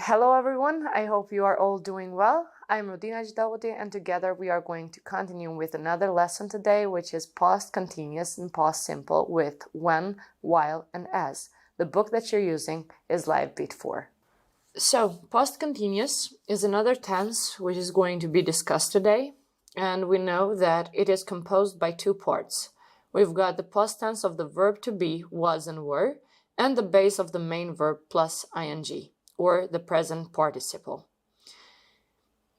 Hello everyone, I hope you are all doing well. I'm gjashtë and together we are going to continue with another lesson today, which is past continuous and past simple with when, while, and as. The book that you're using is Live Beat 4. So, past continuous is another tense which is going to be discussed today, and we know that it is composed by two parts. We've got the past tense of the verb to be, was and were, and the base of the main verb plus ing, or the present participle.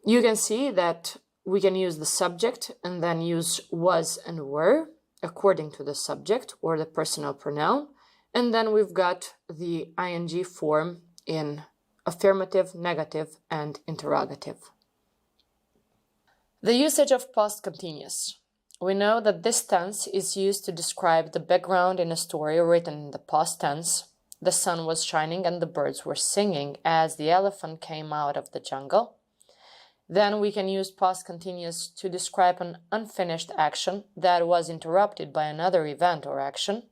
You can see that we can use the subject and then use was and were according to the subject or the personal pronoun, and then we've got the ing form in affirmative, negative, and interrogative. The usage of past continuous. We know that this tense is used to describe the background in a story written in the past tense. The sun was shining and the birds were singing as the elephant came out of the jungle. Then we can use past continuous to describe an unfinished action that was interrupted by another event or action.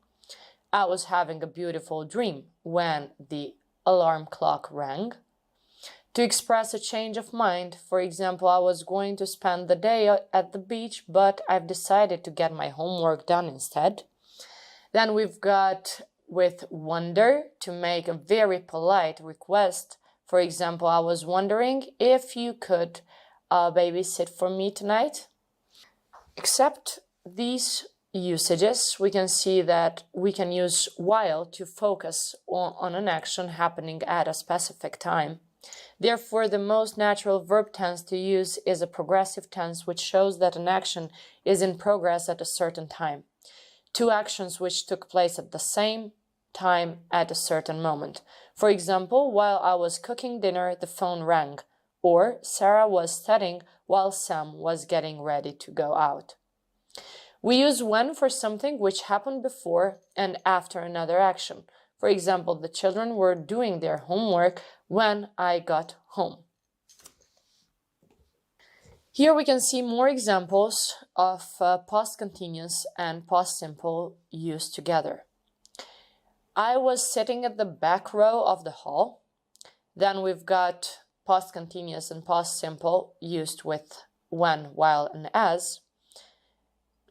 I was having a beautiful dream when the alarm clock rang. To express a change of mind, for example, I was going to spend the day at the beach, but I've decided to get my homework done instead. Then we've got with wonder to make a very polite request. For example, I was wondering if you could babysit for me tonight. Except these usages, we can see that we can use while to focus on an action happening at a specific time. Therefore, the most natural verb tense to use is a progressive tense, which shows that an action is in progress at a certain time. Two actions which took place at the same time at a certain moment. For example, while I was cooking dinner, the phone rang, or Sarah was studying while Sam was getting ready to go out. We use when for something which happened before and after another action. For example, the children were doing their homework when I got home. Here we can see more examples of past continuous and past simple used together. I was sitting at the back row of the hall. Then we've got past continuous and past simple used with when, while, and as.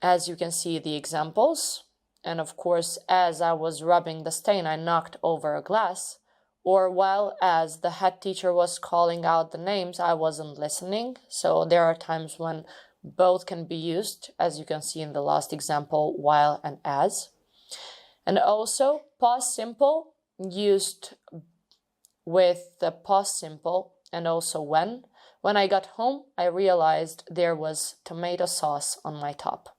As you can see the examples. And of course, as I was rubbing the stain, I knocked over a glass. Or while as the head teacher was calling out the names, I wasn't listening. So there are times when both can be used, as you can see in the last example, while and as. And also past simple used with the past simple and also when. When I got home, I realized there was tomato sauce on my top.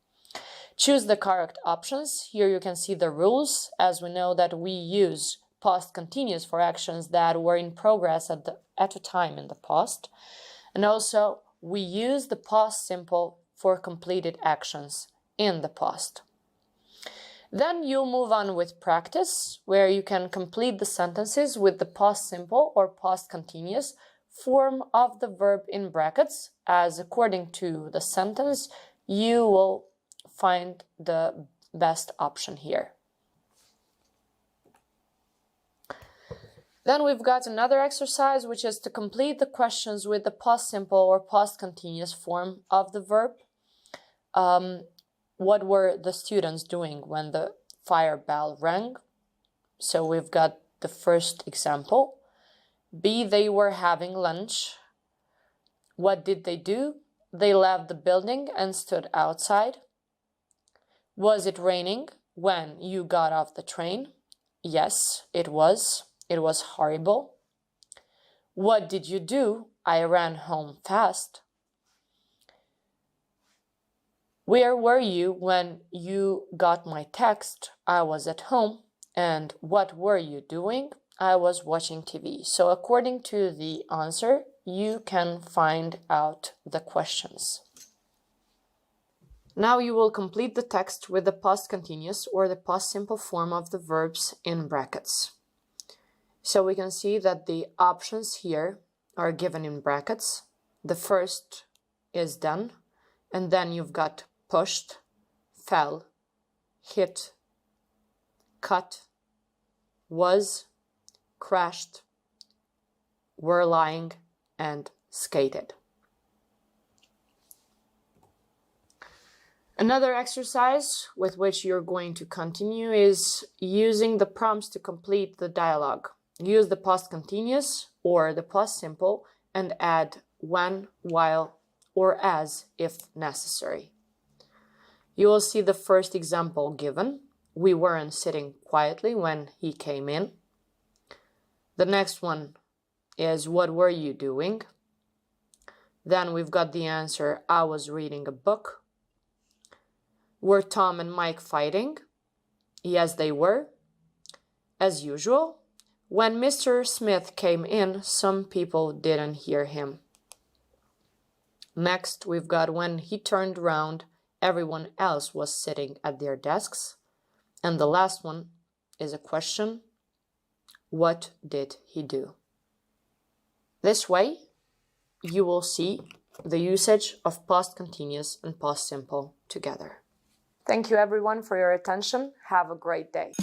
Choose the correct options. Here you can see the rules, as we know that we use past continuous for actions that were in progress at a time in the past. And also we use the past simple for completed actions in the past. Then you'll move on with practice, where you can complete the sentences with the past simple or past continuous form of the verb in brackets, as according to the sentence, you will find the best option here. Then we've got another exercise, which is to complete the questions with the past simple or past continuous form of the verb. What were the students doing when the fire bell rang? So we've got the first example. B, they were having lunch. What did they do? They left the building and stood outside. Was it raining when you got off the train? Yes, it was. It was horrible. What did you do? I ran home fast. Where were you when you got my text? I was at home. And what were you doing? I was watching TV. So according to the answer, you can find out the questions. Now you will complete the text with the past continuous or the past simple form of the verbs in brackets. So we can see that the options here are given in brackets. The first is done, and then you've got pushed, fell, hit, cut, was, crashed, were lying and skated. Another exercise with which you're going to continue is using the prompts to complete the dialogue. Use the past continuous or the past simple and add when, while, or as if necessary. You will see the first example given. We weren't sitting quietly when he came in. The next one is what were you doing? Then we've got the answer, I was reading a book. Were Tom and Mike fighting? Yes, they were. As usual, when Mr. Smith came in, some people didn't hear him. Next, we've got when he turned around, everyone else was sitting at their desks. And the last one is a question. What did he do? This way, you will see the usage of past continuous and past simple together. Thank you everyone for your attention. Have a great day.